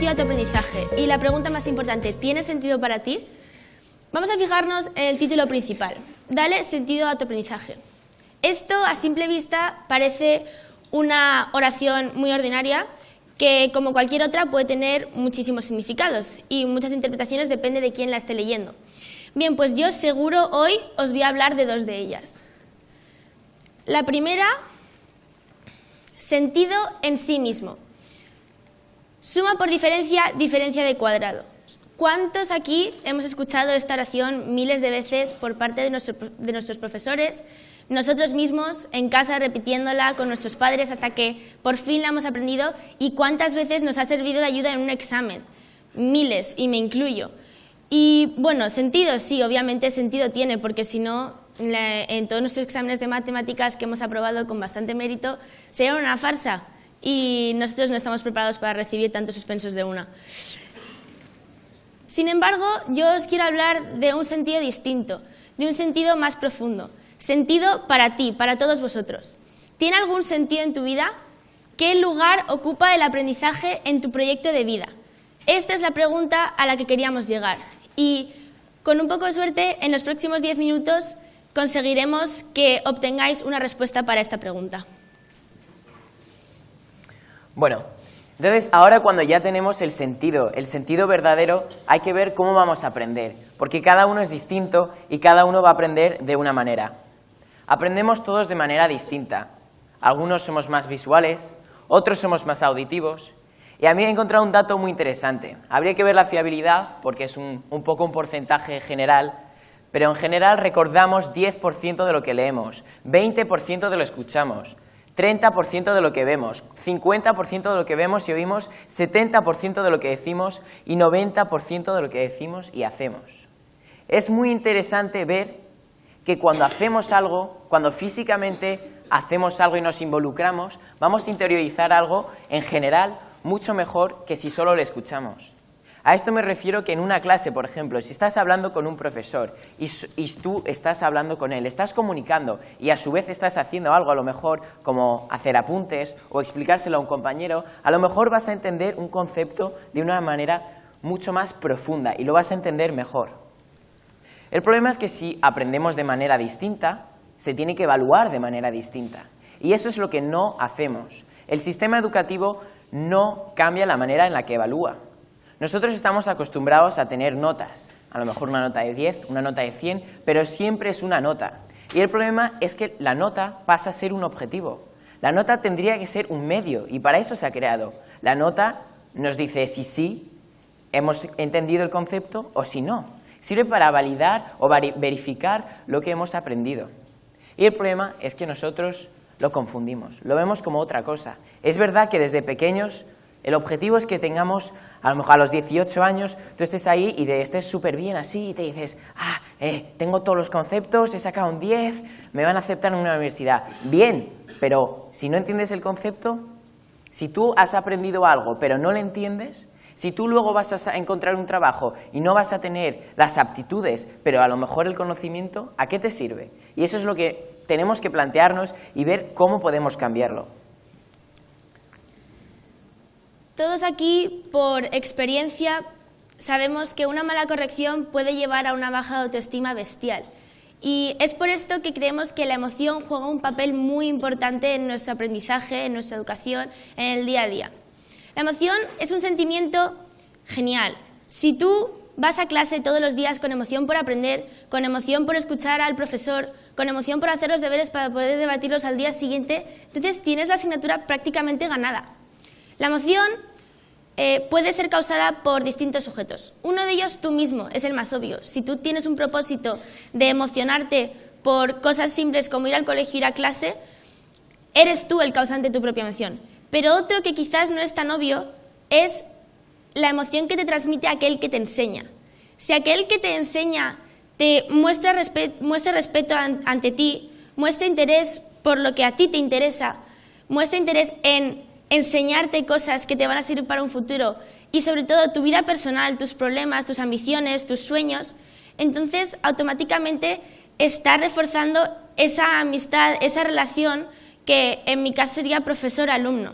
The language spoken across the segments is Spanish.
sentido a tu aprendizaje? Y la pregunta más importante, ¿tiene sentido para ti? Vamos a fijarnos en el título principal. Dale sentido a tu aprendizaje. Esto, a simple vista, parece una oración muy ordinaria que, como cualquier otra, puede tener muchísimos significados y muchas interpretaciones, depende de quién la esté leyendo. Bien, pues yo seguro hoy os voy a hablar de dos de ellas. La primera, sentido en sí mismo. Suma por diferencia, diferencia de cuadrado. ¿Cuántos aquí hemos escuchado esta oración miles de veces por parte de nuestros profesores, nosotros mismos en casa repitiéndola con nuestros padres hasta que por fin la hemos aprendido? ¿Y cuántas veces nos ha servido de ayuda en un examen? Miles, y me incluyo. Y bueno, sentido sí, obviamente sentido tiene, porque si no, en todos nuestros exámenes de matemáticas que hemos aprobado con bastante mérito, sería una farsa y nosotros no estamos preparados para recibir tantos suspensos de una. Sin embargo, yo os quiero hablar de un sentido distinto, de un sentido más profundo. Sentido para ti, para todos vosotros. ¿Tiene algún sentido en tu vida? ¿Qué lugar ocupa el aprendizaje en tu proyecto de vida? Esta es la pregunta a la que queríamos llegar. Y con un poco de suerte, en los próximos 10 minutos conseguiremos que obtengáis una respuesta para esta pregunta. Bueno, entonces ahora cuando ya tenemos el sentido verdadero, hay que ver cómo vamos a aprender, porque cada uno es distinto y cada uno va a aprender de una manera. Aprendemos todos de manera distinta. Algunos somos más visuales, otros somos más auditivos. Y a mí he encontrado un dato muy interesante. Habría que ver la fiabilidad, porque es un poco un porcentaje general, pero en general recordamos 10% de lo que leemos, 20% de lo que escuchamos, 30% de lo que vemos, 50% de lo que vemos y oímos, 70% de lo que decimos y 90% de lo que decimos y hacemos. Es muy interesante ver que cuando hacemos algo, cuando físicamente hacemos algo y nos involucramos, vamos a interiorizar algo en general mucho mejor que si solo lo escuchamos. A esto me refiero que en una clase, por ejemplo, si estás hablando con un profesor y tú estás hablando con él, estás comunicando y a su vez estás haciendo algo, a lo mejor como hacer apuntes o explicárselo a un compañero, a lo mejor vas a entender un concepto de una manera mucho más profunda y lo vas a entender mejor. El problema es que si aprendemos de manera distinta, se tiene que evaluar de manera distinta. Y eso es lo que no hacemos. El sistema educativo no cambia la manera en la que evalúa. Nosotros estamos acostumbrados a tener notas, a lo mejor una nota de 10, una nota de 100, pero siempre es una nota. Y el problema es que la nota pasa a ser un objetivo. La nota tendría que ser un medio y para eso se ha creado. La nota nos dice si sí hemos entendido el concepto o si no. Sirve para validar o verificar lo que hemos aprendido. Y el problema es que nosotros lo confundimos, lo vemos como otra cosa. Es verdad que desde pequeños el objetivo es que tengamos, a lo mejor a los 18 años, tú estés ahí y estés súper bien así y te dices, tengo todos los conceptos, he sacado un 10, me van a aceptar en una universidad. Bien, pero si no entiendes el concepto, si tú has aprendido algo pero no lo entiendes, si tú luego vas a encontrar un trabajo y no vas a tener las aptitudes, pero a lo mejor el conocimiento, ¿a qué te sirve? Y eso es lo que tenemos que plantearnos y ver cómo podemos cambiarlo. Todos aquí, por experiencia, sabemos que una mala corrección puede llevar a una baja de autoestima bestial. Y es por esto que creemos que la emoción juega un papel muy importante en nuestro aprendizaje, en nuestra educación, en el día a día. La emoción es un sentimiento genial. Si tú vas a clase todos los días con emoción por aprender, con emoción por escuchar al profesor, con emoción por hacer los deberes para poder debatirlos al día siguiente, entonces tienes la asignatura prácticamente ganada. La emoción puede ser causada por distintos sujetos. Uno de ellos tú mismo, es el más obvio. Si tú tienes un propósito de emocionarte por cosas simples como ir al colegio, ir a clase, eres tú el causante de tu propia emoción. Pero otro que quizás no es tan obvio es la emoción que te transmite aquel que te enseña. Si aquel que te enseña te muestra respeto ante ti, muestra interés por lo que a ti te interesa, muestra interés en enseñarte cosas que te van a servir para un futuro y sobre todo tu vida personal, tus problemas, tus ambiciones, tus sueños, entonces automáticamente está reforzando esa amistad, esa relación que en mi caso sería profesor-alumno.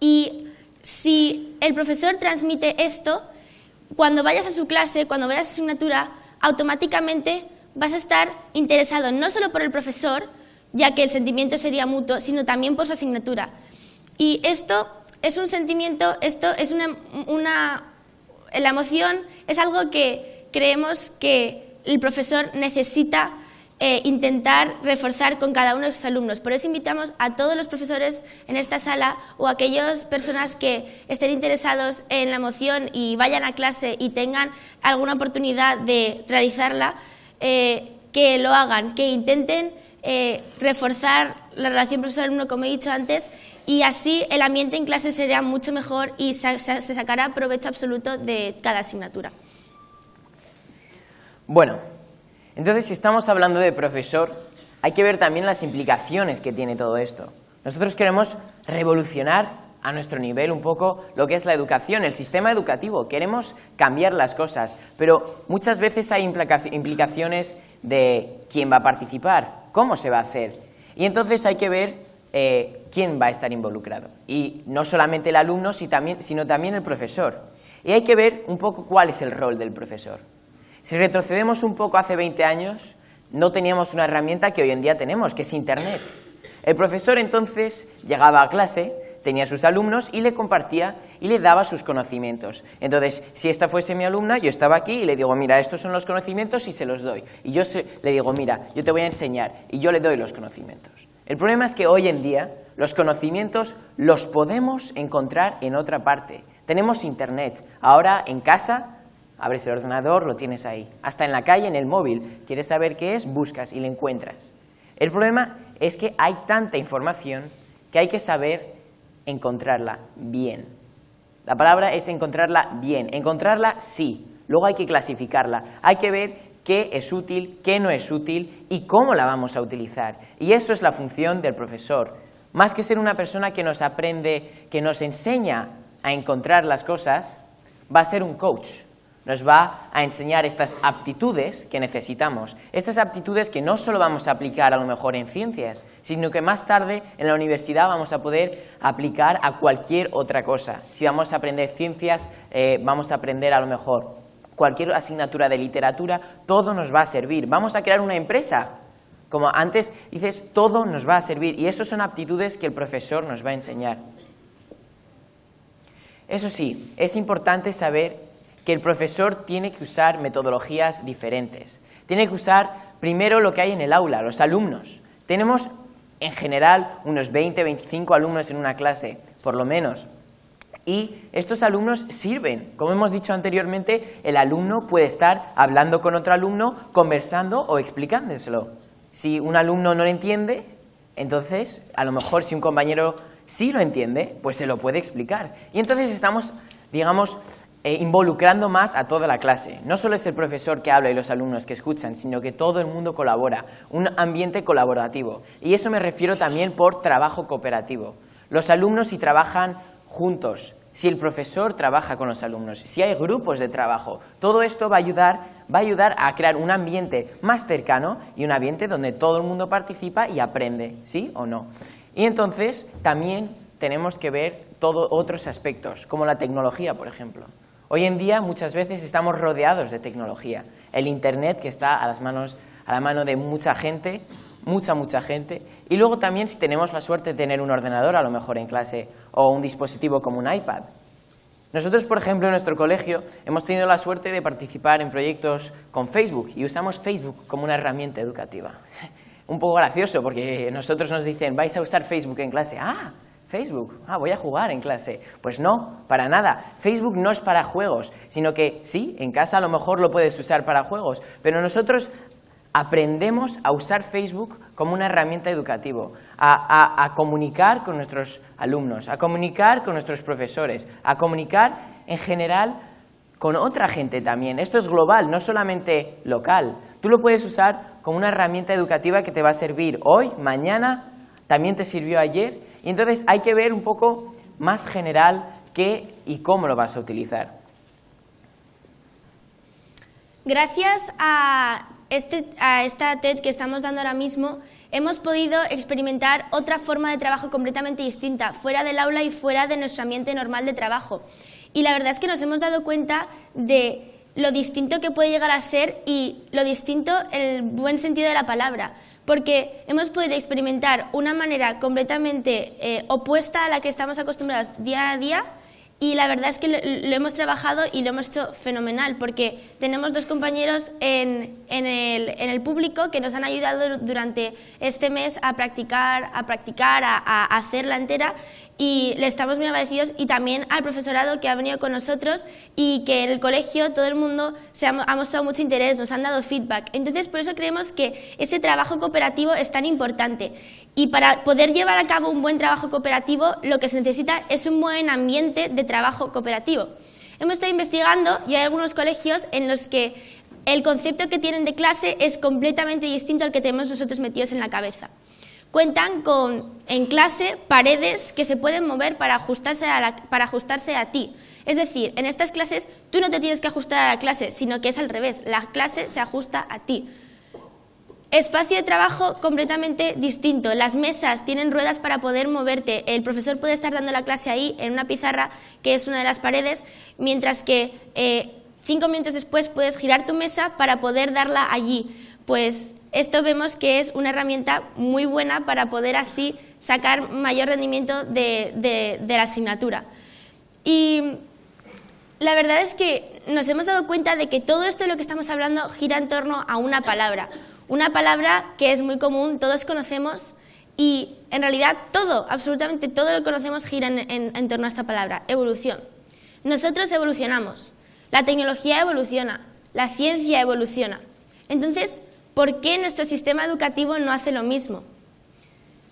Y si el profesor transmite esto, cuando vayas a su clase, cuando vayas a su asignatura, automáticamente vas a estar interesado no solo por el profesor, ya que el sentimiento sería mutuo, sino también por su asignatura. Y esto es un sentimiento, la emoción es algo que creemos que el profesor necesita intentar reforzar con cada uno de sus alumnos. Por eso invitamos a todos los profesores en esta sala o a aquellas personas que estén interesados en la emoción y vayan a clase y tengan alguna oportunidad de realizarla, que lo hagan, que intenten reforzar la relación profesor-alumno, como he dicho antes, y así el ambiente en clase será mucho mejor y se sacará provecho absoluto de cada asignatura. Bueno, entonces si estamos hablando de profesor, hay que ver también las implicaciones que tiene todo esto. Nosotros queremos revolucionar a nuestro nivel un poco lo que es la educación, el sistema educativo. Queremos cambiar las cosas, pero muchas veces hay implicaciones de quién va a participar, cómo se va a hacer. Y entonces hay que ver quién va a estar involucrado. Y no solamente el alumno, sino también el profesor. Y hay que ver un poco cuál es el rol del profesor. Si retrocedemos un poco hace 20 años, no teníamos una herramienta que hoy en día tenemos, que es Internet. El profesor entonces llegaba a clase, tenía sus alumnos y le compartía y le daba sus conocimientos. Entonces, si esta fuese mi alumna, yo estaba aquí y le digo, mira, estos son los conocimientos y se los doy. Y yo le digo, mira, yo te voy a enseñar y yo le doy los conocimientos. El problema es que hoy en día los conocimientos los podemos encontrar en otra parte. Tenemos Internet. Ahora en casa abres el ordenador, lo tienes ahí. Hasta en la calle, en el móvil. ¿Quieres saber qué es? Buscas y lo encuentras. El problema es que hay tanta información que hay que saber encontrarla bien. La palabra es encontrarla bien. Encontrarla, sí. Luego hay que clasificarla. Hay que ver qué es útil, qué no es útil y cómo la vamos a utilizar. Y eso es la función del profesor. Más que ser una persona que nos aprende, que nos enseña a encontrar las cosas, va a ser un coach. Nos va a enseñar estas aptitudes que necesitamos. Estas aptitudes que no solo vamos a aplicar a lo mejor en ciencias, sino que más tarde en la universidad vamos a poder aplicar a cualquier otra cosa. Si vamos a aprender ciencias, vamos a aprender a lo mejor cualquier asignatura de literatura, todo nos va a servir. Vamos a crear una empresa. Como antes dices, todo nos va a servir. Y eso son aptitudes que el profesor nos va a enseñar. Eso sí, es importante saber que el profesor tiene que usar metodologías diferentes. Tiene que usar primero lo que hay en el aula, los alumnos. Tenemos en general unos 20, 25 alumnos en una clase, por lo menos. Y estos alumnos sirven. Como hemos dicho anteriormente, el alumno puede estar hablando con otro alumno, conversando o explicándoselo. Si un alumno no lo entiende, entonces a lo mejor si un compañero sí lo entiende, pues se lo puede explicar. Y entonces estamos, digamos, involucrando más a toda la clase. No solo es el profesor que habla y los alumnos que escuchan, sino que todo el mundo colabora, un ambiente colaborativo. Y eso me refiero también por trabajo cooperativo. Los alumnos si trabajan juntos, si el profesor trabaja con los alumnos, si hay grupos de trabajo, todo esto va a ayudar a crear un ambiente más cercano y un ambiente donde todo el mundo participa y aprende, ¿sí o no? Y entonces también tenemos que ver otros aspectos, como la tecnología, por ejemplo. Hoy en día muchas veces estamos rodeados de tecnología. El Internet que está a la mano de mucha gente, mucha gente. Y luego también si tenemos la suerte de tener un ordenador a lo mejor en clase o un dispositivo como un iPad. Nosotros, por ejemplo, en nuestro colegio hemos tenido la suerte de participar en proyectos con Facebook y usamos Facebook como una herramienta educativa. Un poco gracioso porque nosotros nos dicen, vais a usar Facebook en clase. ¡Ah! Facebook, voy a jugar en clase. Pues no, para nada. Facebook no es para juegos, sino que sí, en casa a lo mejor lo puedes usar para juegos, pero nosotros aprendemos a usar Facebook como una herramienta educativa, a comunicar con nuestros alumnos, a comunicar con nuestros profesores, a comunicar en general con otra gente también. Esto es global, no solamente local. Tú lo puedes usar como una herramienta educativa que te va a servir hoy, mañana, también te sirvió ayer, y entonces hay que ver un poco más general qué y cómo lo vas a utilizar. Gracias a esta TED que estamos dando ahora mismo, hemos podido experimentar otra forma de trabajo completamente distinta, fuera del aula y fuera de nuestro ambiente normal de trabajo. Y la verdad es que nos hemos dado cuenta de lo distinto que puede llegar a ser y lo distinto en el buen sentido de la palabra, porque hemos podido experimentar una manera completamente opuesta a la que estamos acostumbrados día a día. Y la verdad es que lo hemos trabajado y lo hemos hecho fenomenal, porque tenemos dos compañeros en el público que nos han ayudado durante este mes a practicar, a hacerla entera, y le estamos muy agradecidos, y también al profesorado que ha venido con nosotros y que en el colegio todo el mundo ha mostrado mucho interés, nos han dado feedback. Entonces, por eso creemos que ese trabajo cooperativo es tan importante. Y para poder llevar a cabo un buen trabajo cooperativo, lo que se necesita es un buen ambiente de trabajo cooperativo. Hemos estado investigando y hay algunos colegios en los que el concepto que tienen de clase es completamente distinto al que tenemos nosotros metidos en la cabeza. Cuentan con, en clase, paredes que se pueden mover para ajustarse a ti. Es decir, en estas clases tú no te tienes que ajustar a la clase, sino que es al revés, la clase se ajusta a ti. Espacio de trabajo completamente distinto. Las mesas tienen ruedas para poder moverte. El profesor puede estar dando la clase ahí, en una pizarra, que es una de las paredes, mientras que 5 minutos después puedes girar tu mesa para poder darla allí. Pues esto vemos que es una herramienta muy buena para poder así sacar mayor rendimiento de la asignatura. Y la verdad es que nos hemos dado cuenta de que todo esto de lo que estamos hablando gira en torno a una palabra. Una palabra que es muy común, todos conocemos, y en realidad todo, absolutamente todo lo que conocemos gira en torno a esta palabra, evolución. Nosotros evolucionamos, la tecnología evoluciona, la ciencia evoluciona. Entonces, ¿por qué nuestro sistema educativo no hace lo mismo?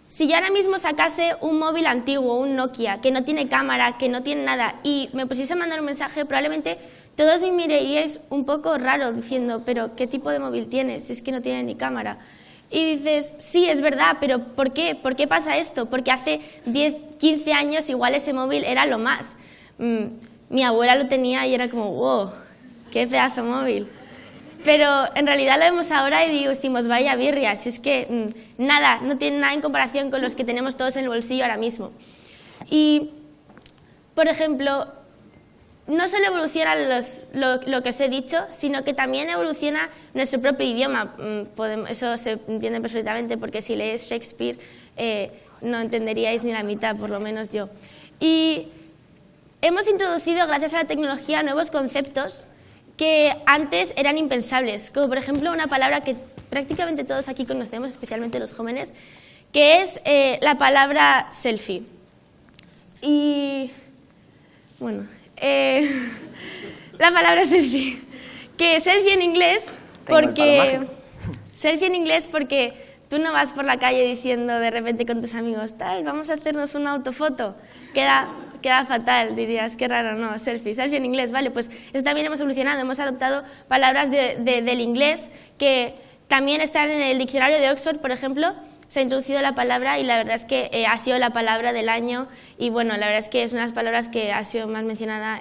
Si yo ahora mismo sacase un móvil antiguo, un Nokia, que no tiene cámara, que no tiene nada, y me pusiese a mandar un mensaje, probablemente todos me miraríais un poco raro diciendo, pero ¿qué tipo de móvil tienes? Si es que no tiene ni cámara. Y dices, sí, es verdad, pero ¿por qué? ¿Por qué pasa esto? Porque hace 10, 15 años igual ese móvil era lo más. Mi abuela lo tenía y era como, wow, qué pedazo móvil. Pero en realidad lo vemos ahora y decimos, vaya birria, si es que nada, no tiene nada en comparación con los que tenemos todos en el bolsillo ahora mismo. Y, por ejemplo, no solo evoluciona lo que os he dicho, sino que también evoluciona nuestro propio idioma. Eso se entiende perfectamente, porque si lees Shakespeare no entenderíais ni la mitad, por lo menos yo. Y hemos introducido, gracias a la tecnología, nuevos conceptos que antes eran impensables, como por ejemplo una palabra que prácticamente todos aquí conocemos, especialmente los jóvenes, que es la palabra selfie. Y bueno, la palabra selfie, que selfie en inglés porque tú no vas por la calle diciendo de repente con tus amigos, tal, vamos a hacernos una autofoto, queda fatal, dirías, qué raro, no, selfie en inglés, vale, pues eso también hemos evolucionado, hemos adoptado palabras del inglés que también están en el diccionario de Oxford, por ejemplo, se ha introducido la palabra y la verdad es que ha sido la palabra del año y bueno, la verdad es que es una de las palabras que ha sido más mencionada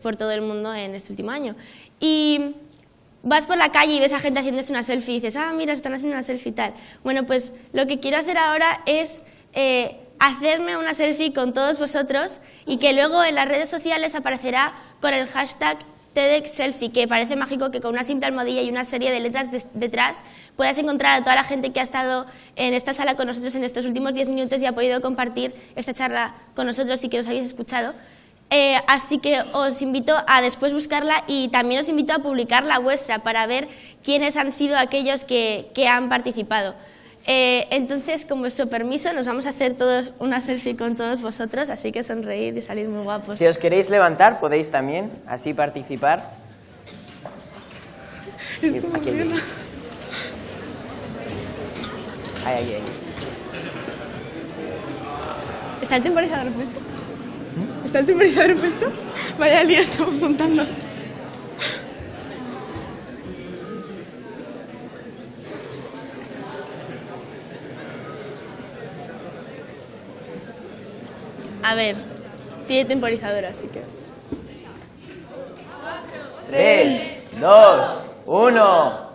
por todo el mundo en este último año. Y vas por la calle y ves a gente haciéndose una selfie y dices, ah, mira, están haciendo una selfie y tal. Bueno, pues lo que quiero hacer ahora es hacerme una selfie con todos vosotros y que luego en las redes sociales aparecerá con el hashtag TEDxSelfie, que parece mágico que con una simple almohadilla y una serie de letras detrás puedas encontrar a toda la gente que ha estado en esta sala con nosotros en estos últimos 10 minutos y ha podido compartir esta charla con nosotros y que nos habéis escuchado. Así que os invito a después buscarla y también os invito a publicar la vuestra para ver quiénes han sido aquellos que han participado. Entonces, con vuestro permiso, nos vamos a hacer todos una selfie con todos vosotros, así que sonreíd y salid muy guapos. Si os queréis levantar, podéis también así participar. Esto me emociona. Ahí. ¿Está el temporizador puesto? ¿Está el temporizador puesto? Vaya lío estamos montando. A ver, tiene temporizador, así que... 3, 2, 1...